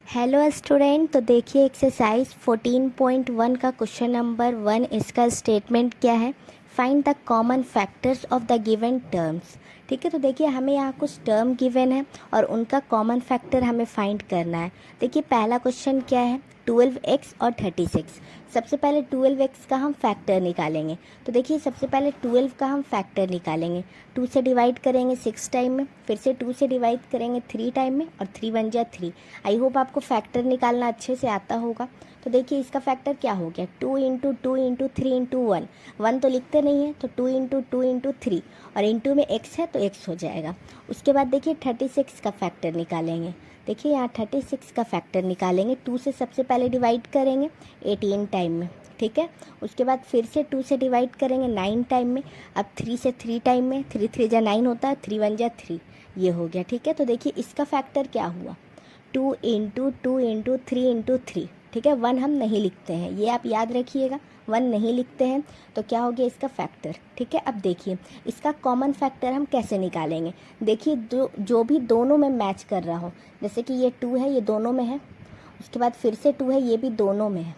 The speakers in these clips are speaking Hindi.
हेलो स्टूडेंट, तो देखिए एक्सरसाइज 14.1 का क्वेश्चन नंबर 1, इसका स्टेटमेंट क्या है। Find the common factors of the given terms. ठीक है, तो देखिए हमें यहाँ कुछ टर्म गिवन है और उनका कॉमन फैक्टर हमें फाइंड करना है। देखिए पहला क्वेश्चन क्या है, 12x और 36। सबसे पहले 12x का हम फैक्टर निकालेंगे। तो देखिए सबसे पहले 12 का हम फैक्टर निकालेंगे। 2 से डिवाइड करेंगे 6 टाइम में, फिर से 2 से डिवाइड करेंगे 3 टाइम में और 3 1 जा 3। आई होप आपको फैक्टर निकालना अच्छे से आता होगा। तो देखिए इसका फैक्टर क्या हो गया, 2 इंटू 2 इंटू 3 इंटू 1। 1 तो लिखते नहीं है, तो 2 इंटू 2 इंटू 3 और इंटू में x है तो x हो जाएगा। उसके बाद देखिए 36 का फैक्टर निकालेंगे। देखिए यहाँ 36 का फैक्टर निकालेंगे। 2 से सबसे पहले डिवाइड करेंगे 18 टाइम में, ठीक है। उसके बाद फिर से 2 से डिवाइड करेंगे 9 टाइम में। अब 3 से 3 टाइम में, 3 3 जा 9 होता है, 3 1 जा 3, ये हो गया, ठीक है। तो देखिए इसका फैक्टर क्या हुआ, 2 इंटू 2 इंटू 3 इंटू 3, ठीक है। 1 हम नहीं लिखते हैं, ये आप याद रखिएगा, 1 नहीं लिखते हैं। तो क्या हो गया इसका फैक्टर, ठीक है। अब देखिए इसका कॉमन फैक्टर हम कैसे निकालेंगे। देखिए जो भी दोनों में मैच कर रहा हो, जैसे कि ये 2 है, ये दोनों में है। उसके बाद फिर से 2 है, ये भी दोनों में है।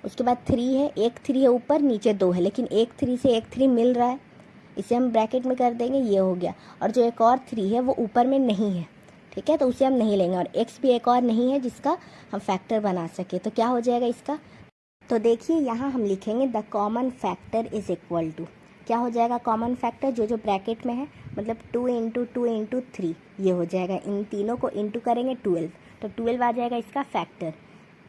उसके बाद 3 है, एक 3 है ऊपर, नीचे 2 है, लेकिन एक 3 से एक 3 मिल रहा है, इसे हम ब्रैकेट में कर देंगे, ये हो गया। और जो एक और 3 है वो ऊपर में नहीं है, ठीक है, तो उसे हम नहीं लेंगे। और x भी एक और नहीं है जिसका हम फैक्टर बना सके। तो क्या हो जाएगा इसका, तो देखिए यहाँ हम लिखेंगे the common factor is equal to, क्या हो जाएगा कॉमन फैक्टर, जो ब्रैकेट में है, मतलब 2 इंटू 2 इंटू 3, ये हो जाएगा। इन तीनों को इंटू करेंगे 12, तो 12 आ जाएगा इसका factor,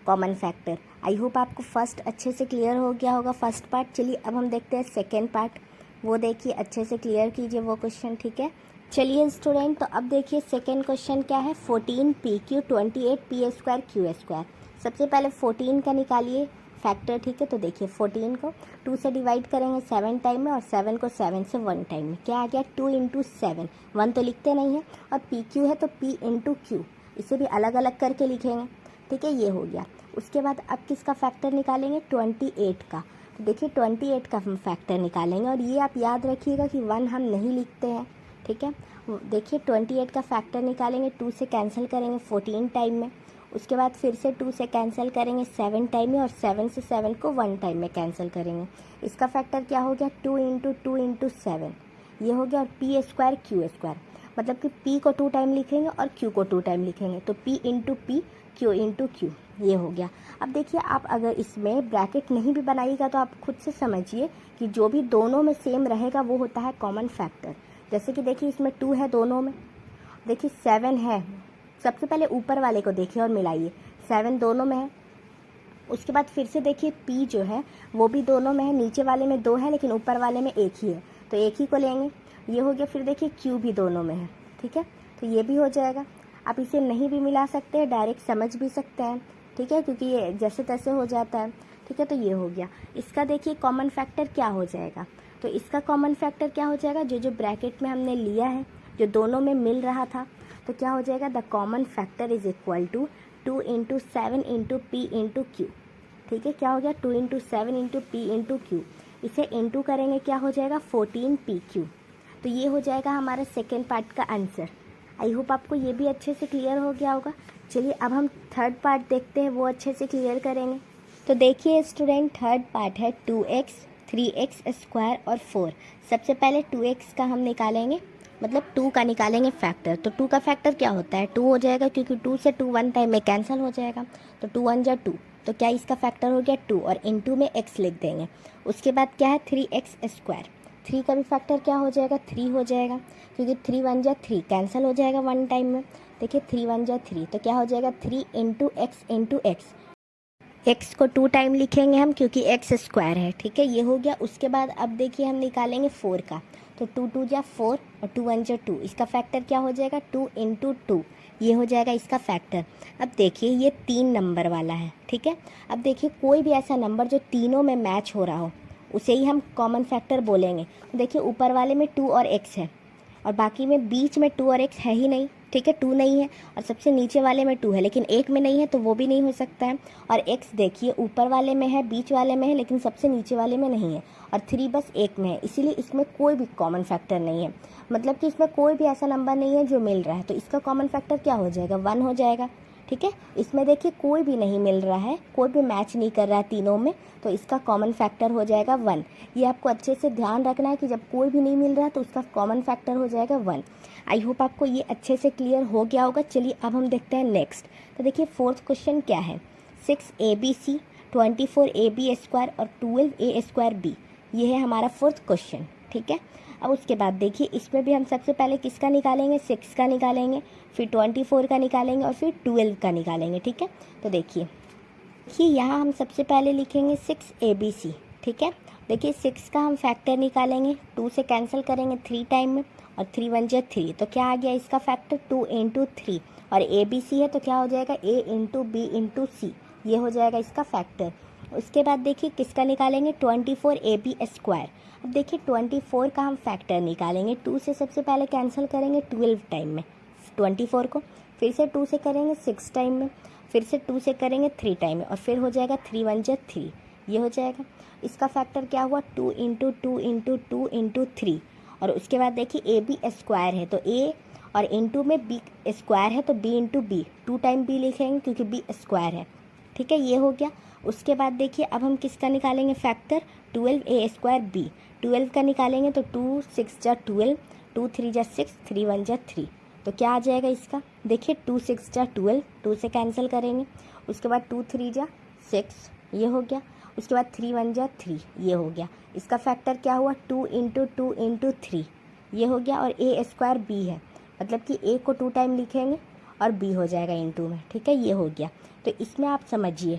common factor. I hope आपको फर्स्ट अच्छे से क्लियर हो गया होगा, फर्स्ट पार्ट। चलिए अब हम देखते हैं सेकेंड पार्ट, वो देखिए अच्छे से क्लियर कीजिए वो क्वेश्चन, ठीक है। चलिए स्टूडेंट, तो अब देखिए सेकेंड क्वेश्चन क्या है, 14pq 28p square Q square. सबसे पहले 14 का निकालिए फैक्टर, ठीक है। तो देखिए 14 को 2 से डिवाइड करेंगे 7 टाइम में और 7 को 7 से 1 टाइम में, क्या आ गया 2 इंटू 7। 1 तो लिखते नहीं है, और पी क्यू है तो p इंटू क्यू, इसे भी अलग अलग करके लिखेंगे, ठीक है, ये हो गया। उसके बाद अब किसका फैक्टर निकालेंगे, 28 का। तो देखिए 28 का हम फैक्टर निकालेंगे, और ये आप याद रखिएगा कि 1 हम नहीं लिखते हैं, ठीक है। देखिए 28 का फैक्टर निकालेंगे, 2 से कैंसिल करेंगे 14 टाइम में। उसके बाद फिर से 2 से कैंसिल करेंगे 7 टाइम में, और 7 से 7 को 1 टाइम में कैंसिल करेंगे। इसका फैक्टर क्या हो गया, 2 इंटू 2 इंटू 7, ये हो गया। और पी स्क्वायर क्यू स्क्वायर, मतलब कि p को 2 टाइम लिखेंगे और q को 2 टाइम लिखेंगे, तो p into P, q into Q, ये हो गया। अब देखिए आप अगर इसमें ब्रैकेट नहीं भी बनाइएगा तो आप खुद से समझिए कि जो भी दोनों में सेम रहेगा वो होता है कॉमन फैक्टर। जैसे कि देखिए इसमें 2 है दोनों में, देखिए 7 है, सबसे पहले ऊपर वाले को देखिए और मिलाइए, 7 दोनों में है। उसके बाद फिर से देखिए p जो है वो भी दोनों में है, नीचे वाले में 2 है लेकिन ऊपर वाले में 1 ही है, तो 1 ही को लेंगे, ये हो गया। फिर देखिए q भी दोनों में है, ठीक है, तो ये भी हो जाएगा। आप इसे नहीं भी मिला सकते हैं, डायरेक्ट समझ भी सकते हैं, ठीक है, क्योंकि ये जैसे तैसे हो जाता है, ठीक है। तो ये हो गया। इसका देखिए कॉमन फैक्टर क्या हो जाएगा, तो इसका कॉमन फैक्टर क्या हो जाएगा, जो ब्रैकेट में हमने लिया है, जो दोनों में मिल रहा था, तो क्या हो जाएगा, the common factor is equal to 2 into 7 into P into Q, ठीक है। क्या हो गया, 2 into 7 into P into Q, इसे इंटू करेंगे, क्या हो जाएगा 14pq। तो ये हो जाएगा हमारा सेकेंड पार्ट का आंसर। आई होप आपको ये भी अच्छे से क्लियर हो गया होगा। चलिए अब हम थर्ड पार्ट देखते हैं, वो अच्छे से क्लियर करेंगे। तो देखिए स्टूडेंट, थर्ड पार्ट है 2x 3x स्क्वायर और 4। सबसे पहले 2x का हम निकालेंगे, मतलब 2 का निकालेंगे फैक्टर। तो 2 का फैक्टर क्या होता है, 2 हो जाएगा, क्योंकि 2 से 2 1 टाइम में कैंसिल हो जाएगा, तो 2 1 जा 2, तो क्या इसका फैक्टर हो गया 2, और इनटू में x लिख देंगे। उसके बाद क्या है 3x स्क्वायर, 3 का भी फैक्टर क्या हो जाएगा 3 हो जाएगा, क्योंकि 3 1 जा 3 कैंसिल हो जाएगा 1 टाइम में। देखिए 3 1 जा 3, तो क्या हो जाएगा 3 इंटू एक्स, x को 2 टाइम लिखेंगे हम, क्योंकि x स्क्वायर है, ठीक है, ये हो गया। उसके बाद अब देखिए हम निकालेंगे 4 का, तो 2 2 जा 4 और 2 1 जा 2, इसका फैक्टर क्या हो जाएगा 2 इंटू 2, ये हो जाएगा इसका फैक्टर। अब देखिए ये 3 नंबर वाला है, ठीक है। अब देखिए कोई भी ऐसा नंबर जो तीनों में मैच हो रहा हो, उसे ही हम कॉमन फैक्टर बोलेंगे। तो देखिए ऊपर वाले में 2 और x है, और बाकी में बीच में 2 और x है ही नहीं, ठीक है, 2 नहीं है। और सबसे नीचे वाले में 2 है लेकिन एक में नहीं है, तो वो भी नहीं हो सकता है। और x देखिए ऊपर वाले में है, बीच वाले में है, लेकिन सबसे नीचे वाले में नहीं है। और 3 बस एक में है, इसीलिए इसमें कोई भी कॉमन फैक्टर नहीं है, मतलब कि इसमें कोई भी ऐसा नंबर नहीं है जो मिल रहा है। तो इसका कॉमन फैक्टर क्या हो जाएगा 1 हो जाएगा, ठीक है। इसमें देखिए कोई भी नहीं मिल रहा है, कोई भी मैच नहीं कर रहा है तीनों में, तो इसका कॉमन फैक्टर हो जाएगा 1। ये आपको अच्छे से ध्यान रखना है कि जब कोई भी नहीं मिल रहा तो उसका कॉमन फैक्टर हो जाएगा 1। आई होप आपको ये अच्छे से क्लियर हो गया होगा। चलिए अब हम देखते हैं नेक्स्ट। तो देखिए फोर्थ क्वेश्चन क्या है, 6abc 24ab² और 12a²b, ये है हमारा फोर्थ क्वेश्चन। ठीक है। अब उसके बाद देखिए इसमें भी हम सबसे पहले किसका निकालेंगे, 6 का निकालेंगे, फिर 24 का निकालेंगे और फिर 12 का निकालेंगे। ठीक है। तो देखिए यहाँ हम सबसे पहले लिखेंगे 6abc। ठीक है। देखिए 6 का हम फैक्टर निकालेंगे, 2 से कैंसिल करेंगे 3 टाइम में और 3 1 जा 3, तो क्या आ गया इसका फैक्टर 2 × 3 और abc है तो क्या हो जाएगा a × b × c, ये हो जाएगा इसका फैक्टर। उसके बाद देखिए किसका निकालेंगे 24ab²। अब देखिए 24 का हम फैक्टर निकालेंगे, 2 से सबसे पहले कैंसिल करेंगे 12 टाइम में 24 को, फिर से 2 से करेंगे 6 टाइम में, फिर से 2 से करेंगे 3 टाइम में और फिर हो जाएगा 3 1 जा 3, ये हो जाएगा। इसका फैक्टर क्या हुआ 2 × 2 × 2 × 3 और उसके बाद देखिए ab² है तो a और इंटू में b² है तो b × b, 2 टाइम b लिखेंगे क्योंकि b² है। ठीक है, ये हो गया। उसके बाद देखिए अब हम किसका निकालेंगे फैक्टर 12a²b, 12 का निकालेंगे तो 2 6 जा 12, 2 3 जा 6, 3 1 जा 3, तो क्या आ जाएगा इसका, देखिए 2 6 जा 12, 2 से कैंसिल करेंगे, उसके बाद 2 3 जा 6, ये हो गया। उसके बाद 3 1 जा 3, ये हो गया। इसका फैक्टर क्या हुआ 2 × 2 × 3, ये हो गया। और a²b है मतलब कि a को 2 टाइम लिखेंगे और b हो जाएगा इंटू में। ठीक है, ये हो गया। तो इसमें आप समझिए,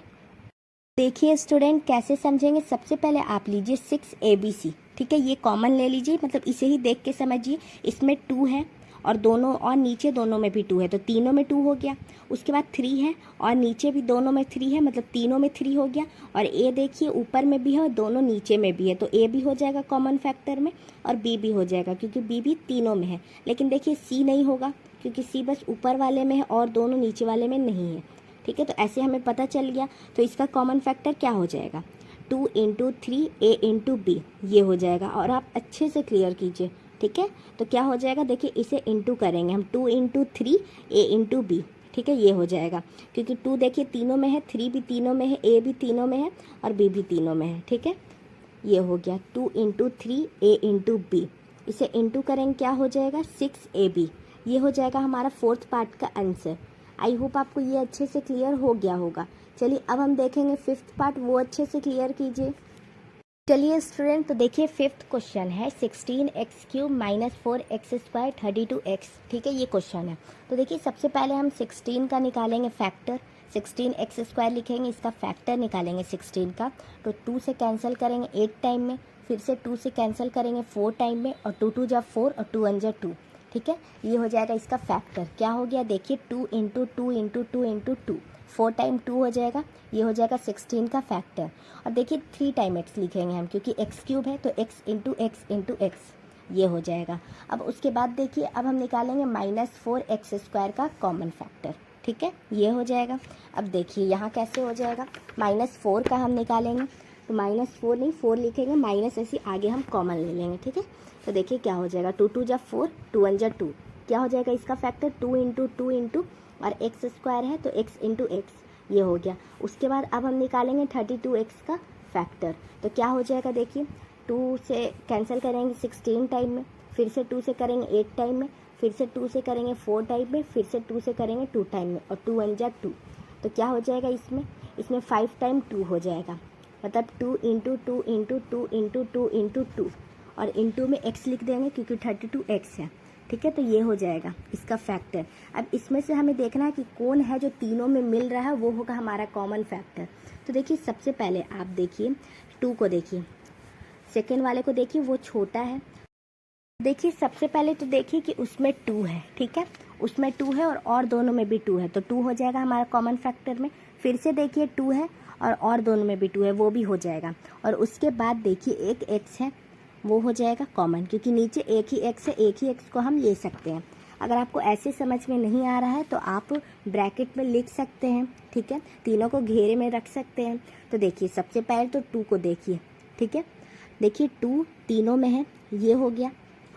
देखिए स्टूडेंट कैसे समझेंगे। सबसे पहले आप लीजिए 6abc। ठीक है, ये कॉमन ले लीजिए, मतलब इसे ही देख के समझिए। इसमें 2 है और दोनों और नीचे दोनों में भी 2 है तो तीनों में 2 हो गया। उसके बाद 3 है और नीचे भी दोनों में 3 है, मतलब तीनों में 3 हो गया। और a देखिए ऊपर में भी है और दोनों नीचे में भी है, तो a भी हो जाएगा कॉमन फैक्टर में और b भी हो जाएगा क्योंकि b भी तीनों में है। लेकिन देखिए c नहीं होगा क्योंकि c बस ऊपर वाले में है और दोनों नीचे वाले में नहीं है। ठीक है, तो ऐसे हमें पता चल गया। तो इसका कॉमन फैक्टर क्या हो जाएगा 2 × 3 a × b, ये हो जाएगा। और आप अच्छे से क्लियर कीजिए। ठीक है, तो क्या हो जाएगा देखिए इसे इंटू करेंगे हम 2 × 3 a × b। ठीक है, ये हो जाएगा क्योंकि 2 देखिए तीनों में है, 3 भी तीनों में है, a भी तीनों में है और b भी तीनों में है। ठीक है, ये हो गया 2 × 3 a × b। इसे इंटू करेंगे क्या हो जाएगा 6ab, ये हो जाएगा हमारा फोर्थ पार्ट का आंसर। आई होप आपको ये अच्छे से क्लियर हो गया होगा। चलिए अब हम देखेंगे फिफ्थ पार्ट, वो अच्छे से क्लियर कीजिए। चलिए स्टूडेंट, तो देखिए फिफ्थ क्वेश्चन है 16x³ - 4x² 32x। ठीक है, ये क्वेश्चन है। तो देखिए सबसे पहले हम 16 का निकालेंगे फैक्टर, 16x² लिखेंगे, इसका फैक्टर निकालेंगे 16 का। तो 2 से कैंसिल करेंगे 8 टाइम में, फिर से 2 से कैंसिल करेंगे 4 टाइम में और 2 2 जा 4 और 2 1 जा 2। ठीक है, ये हो जाएगा इसका फैक्टर। क्या हो गया देखिए 2 × 2 × 2 × 2, 4 टाइम 2 हो जाएगा, ये हो जाएगा 16 का फैक्टर। और देखिए 3 टाइम x लिखेंगे हम क्योंकि x³ है तो x × x × x, ये हो जाएगा। अब उसके बाद देखिए अब हम निकालेंगे -4x² का कॉमन फैक्टर। ठीक है, ये हो जाएगा। अब देखिए यहाँ कैसे हो जाएगा, -4 का हम निकालेंगे तो -4 नहीं 4 लिखेंगे, माइनस ऐसे आगे हम कॉमन ले लेंगे। ठीक है, तो देखिए क्या हो जाएगा 2 2 जा 4, 2 1 जा 2, क्या हो जाएगा इसका फैक्टर 2 × 2 × और x² है तो x × x, ये हो गया। उसके बाद अब हम निकालेंगे 32x का फैक्टर। तो क्या हो जाएगा देखिए 2 से कैंसिल करेंगे 16 टाइम में, फिर से 2 से करेंगे 8 टाइम में, फिर से 2 से करेंगे 4 टाइम में, फिर से 2 से करेंगे 2 टाइम में और 2 1 जा 2, तो क्या हो जाएगा इसमें 5 टाइम 2 हो जाएगा, मतलब 2 × 2 × 2 × 2 × 2 और इंटू में x लिख देंगे क्योंकि 32x है। ठीक है, तो ये हो जाएगा इसका फैक्टर। अब इसमें से हमें देखना है कि कौन है जो तीनों में मिल रहा है, वो होगा हमारा कॉमन फैक्टर। तो देखिए सबसे पहले आप देखिए 2 को, देखिए सेकेंड वाले को देखिए वो छोटा है। देखिए सबसे पहले तो देखिए कि उसमें 2 है। ठीक है, उसमें 2 है और दोनों में भी 2 है तो 2 हो जाएगा हमारा कॉमन फैक्टर में। फिर से देखिए 2 है और दोनों में भी 2 है, वो भी हो जाएगा। और उसके बाद देखिए एक x है, वो हो जाएगा कॉमन क्योंकि नीचे एक ही x है, एक ही x को हम ले सकते हैं। अगर आपको ऐसे समझ में नहीं आ रहा है तो आप ब्रैकेट में लिख सकते हैं। ठीक है, तीनों को घेरे में रख सकते हैं। तो देखिए सबसे पहले तो 2 को देखिए। ठीक है, देखिए 2 तीनों में है, ये हो गया।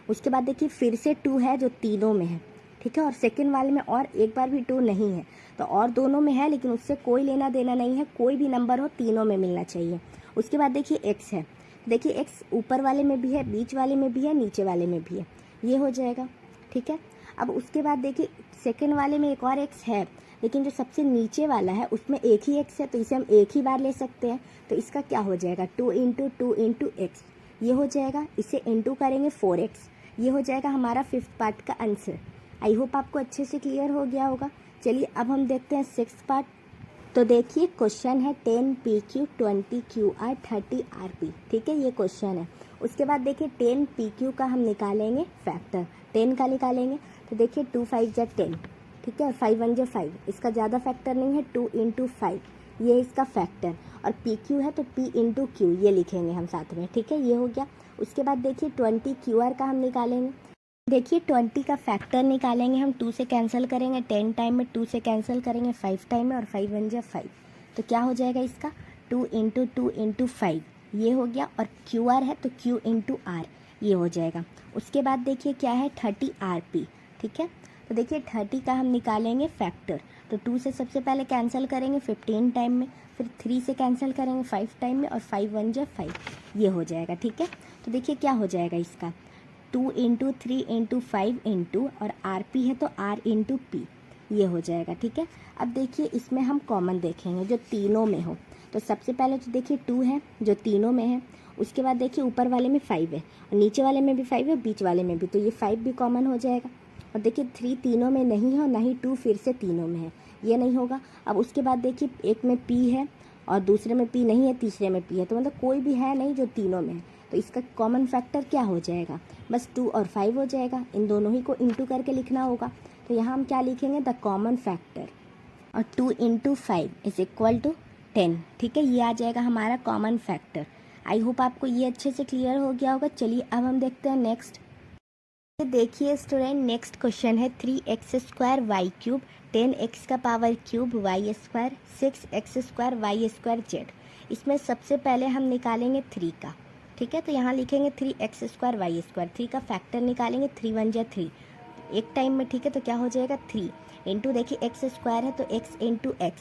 उसके बाद देखिए फिर से 2 है जो तीनों में है, ठीक है, और सेकंड वाले में और एक बार भी 2 नहीं है, तो और दोनों में है लेकिन उससे कोई लेना देना नहीं है, कोई भी नंबर हो तीनों में मिलना चाहिए। उसके बाद देखिए x है, देखिए x ऊपर वाले में भी है, बीच वाले में भी है, नीचे वाले में भी है, ये हो जाएगा। ठीक है, अब उसके बाद देखिए सेकंड वाले में एक और x है, लेकिन जो सबसे नीचे वाला है उसमें एक ही x है, तो इसे हम एक ही बार ले सकते हैं, तो इसका क्या हो जाएगा 2 × 2 × x, ये हो जाएगा। इसे इंटू करेंगे 4x, ये हो जाएगा हमारा 5th पार्ट का आंसर। आई होप आपको अच्छे से क्लियर हो गया होगा। चलिए अब हम देखते हैं 6th पार्ट। तो देखिए क्वेश्चन है 10 PQ 20 QR 30 RP, ठीक है, ये क्वेश्चन है। उसके बाद देखिए 10 PQ का हम निकालेंगे फैक्टर, 10 का निकालेंगे, तो देखिए 2 5 जा 10, ठीक है, 5 1 जा 5, इसका ज़्यादा फैक्टर नहीं है, 2 × 5 ये इसका फैक्टर, और PQ है तो P × Q ये लिखेंगे हम साथ में, ठीक है, ये हो गया। उसके बाद देखिए 20 QR का हम निकालेंगे, देखिए 20 का फैक्टर निकालेंगे हम, 2 से कैंसिल करेंगे, 10 टाइम में 2 से कैंसिल करेंगे 5 टाइम में, और 5 1 जा 5, तो क्या हो जाएगा इसका 2 × 2 × 5 ये हो गया, और QR है तो Q × R ये हो जाएगा। उसके बाद देखिए क्या है 30 RP, ठीक है, तो देखिए 30 का हम निकालेंगे फैक्टर, तो 2 से सबसे पहले कैंसिल करेंगे 15 टाइम में, फिर 3 से कैंसिल करेंगे 5 टाइम में, और 5 1 जा 5 ये हो जाएगा। ठीक है, तो देखिए क्या हो जाएगा इसका 2 × 3 × 5 × और RP है तो R × P ये हो जाएगा। ठीक है, अब देखिए इसमें हम कॉमन देखेंगे जो तीनों में हो, तो सबसे पहले तो देखिए 2 है जो तीनों में है, उसके बाद देखिए ऊपर वाले में 5 है, और नीचे वाले में भी 5 है, बीच वाले में भी, तो ये 5 भी कॉमन हो जाएगा। और देखिए 3 तीनों में नहीं है, और ना ही 2 फिर से तीनों में है, ये नहीं होगा। अब उसके बाद देखिए एक में P है और दूसरे में P नहीं है, तीसरे में P है, तो मतलब कोई भी है नहीं जो तीनों में है, तो इसका कॉमन फैक्टर क्या हो जाएगा, बस 2 और 5 हो जाएगा। इन दोनों ही को इंटू करके लिखना होगा, तो यहाँ हम क्या लिखेंगे द कॉमन फैक्टर, और 2 × 5 = 10, ठीक है, ये आ जाएगा हमारा कॉमन फैक्टर। आई होप आपको ये अच्छे से क्लियर हो गया होगा। चलिए अब हम देखते हैं नेक्स्ट। देखिए स्टूडेंट नेक्स्ट क्वेश्चन है 3x² y³ 10x का power cube y², 6x² y² z। इसमें सबसे पहले हम निकालेंगे 3 का, ठीक है, तो यहाँ लिखेंगे 3x² y², 3 का फैक्टर निकालेंगे, 3 1 जा 3 एक टाइम में, ठीक है, तो क्या हो जाएगा 3 इंटू देखिए x² है तो x × x,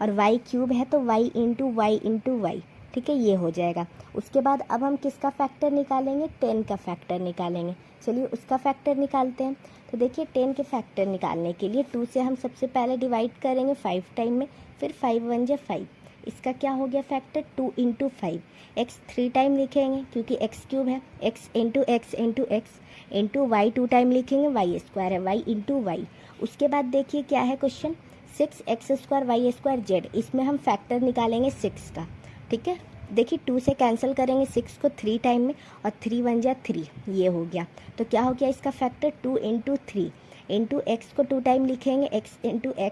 और y³ है तो y × y × y, ठीक है, ये हो जाएगा। उसके बाद अब हम किसका फैक्टर निकालेंगे 10 का फैक्टर निकालेंगे। चलिए उसका फैक्टर निकालते हैं। तो देखिए 10 के फैक्टर निकालने के लिए 2 से हम सबसे पहले डिवाइड करेंगे 5 टाइम में, फिर 5 1 जा 5, इसका क्या हो गया फैक्टर 2 × 5, x 3 टाइम लिखेंगे क्योंकि x³ है, x × x × x into y 2 time लिखेंगे, y² है, y × y। उसके बाद देखिए क्या है क्वेश्चन 6x² y² z, इसमें हम फैक्टर निकालेंगे 6 का, ठीक है, देखिए 2 से कैंसिल करेंगे 6 को 3 टाइम में, और 3 1 जा 3 ये हो गया, तो क्या हो गया इसका फैक्टर 2 × 3 इंटू x को 2 टाइम लिखेंगे x × x,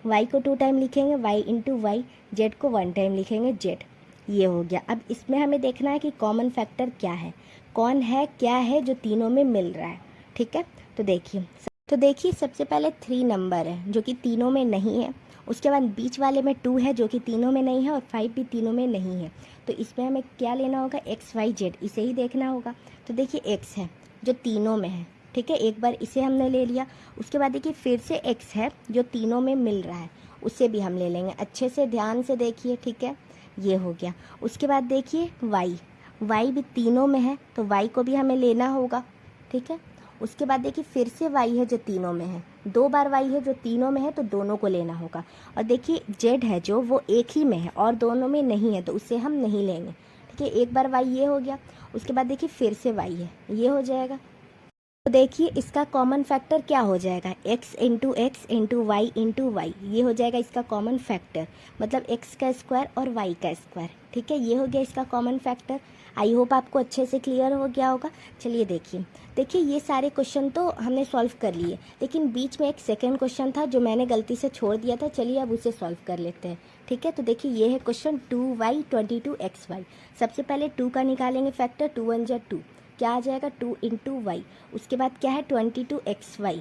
y को 2 टाइम लिखेंगे y × y, z को 1 टाइम लिखेंगे z, ये हो गया। अब इसमें हमें देखना है कि कॉमन फैक्टर क्या है, कौन है क्या है जो तीनों में मिल रहा है, ठीक है, तो देखिए सबसे पहले 3 नंबर है जो कि तीनों में नहीं है, उसके बाद बीच वाले में 2 है जो कि तीनों में नहीं है, और 5 भी तीनों में नहीं है, तो इसमें हमें क्या लेना होगा x y z, इसे ही देखना होगा। तो देखिए x है जो तीनों में है, ठीक है, एक बार इसे हमने ले लिया। उसके बाद देखिए फिर से x है जो तीनों में मिल रहा है, उसे भी हम ले लेंगे, अच्छे से ध्यान से देखिए, ठीक है, ये हो गया। उसके बाद देखिए y भी तीनों में है, तो y को भी हमें लेना होगा, ठीक है। उसके बाद देखिए फिर से y है जो तीनों में है, 2 बार y है जो तीनों में है, तो दोनों को लेना होगा। और देखिए z है जो वो एक ही में है और दोनों में नहीं है, तो उसे हम नहीं लेंगे, ठीक है, एक बार y ये हो गया। उसके बाद देखिए फिर से y है, ये हो जाएगा। तो देखिए इसका कॉमन फैक्टर क्या हो जाएगा x × x × y × y, ये हो जाएगा इसका कॉमन फैक्टर, मतलब x का स्क्वायर और y का स्क्वायर, ठीक है, ये हो गया इसका कॉमन फैक्टर। आई होप आपको अच्छे से क्लियर हो गया होगा। चलिए देखिए ये सारे क्वेश्चन तो हमने सॉल्व कर लिए, लेकिन बीच में एक सेकंड क्वेश्चन था जो मैंने गलती से छोड़ दिया था, चलिए अब उसे सॉल्व कर लेते हैं, ठीक है। तो देखिए ये है क्वेश्चन 2y 22xy। सबसे पहले 2 का निकालेंगे फैक्टर, 2 1 जा 2, क्या आ जाएगा 2 × y। उसके बाद क्या है 22xy।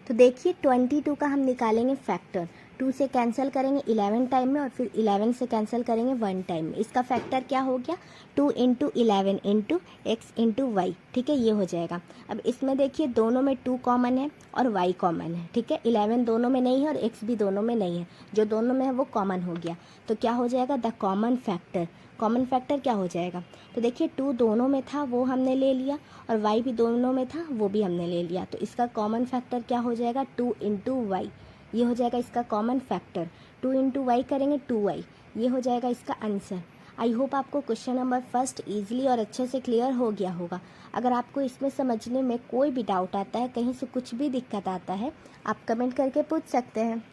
तो देखिए 22 का हम निकालेंगे फैक्टर, 2 से कैंसिल करेंगे 11 टाइम में और फिर 11 से कैंसिल करेंगे 1 टाइम में। इसका फैक्टर क्या हो गया 2 into 11 into X into Y, ठीक है, ये हो जाएगा। अब इसमें देखिए दोनों में 2 कॉमन है और y कॉमन है, ठीक है। 11 दोनों में नहीं है और x भी दोनों में नहीं है, जो दोनों में है वो कॉमन हो गया। तो क्या हो जाएगा द कॉमन फैक्टर क्या हो जाएगा, तो देखिए 2 दोनों में था वो हमने ले लिया और y भी दोनों में था वो भी हमने ले लिया। तो इसका कॉमन फैक्टर क्या हो जाएगा 2 इंटू वाई, ये हो जाएगा इसका कॉमन फैक्टर। 2 इंटू वाई करेंगे 2y, ये हो जाएगा इसका आंसर। आई होप आपको क्वेश्चन नंबर फर्स्ट ईजिली और अच्छे से क्लियर हो गया होगा। अगर आपको इसमें समझने में कोई भी डाउट आता है, कहीं से कुछ भी दिक्कत आता है, आप कमेंट करके पूछ सकते हैं।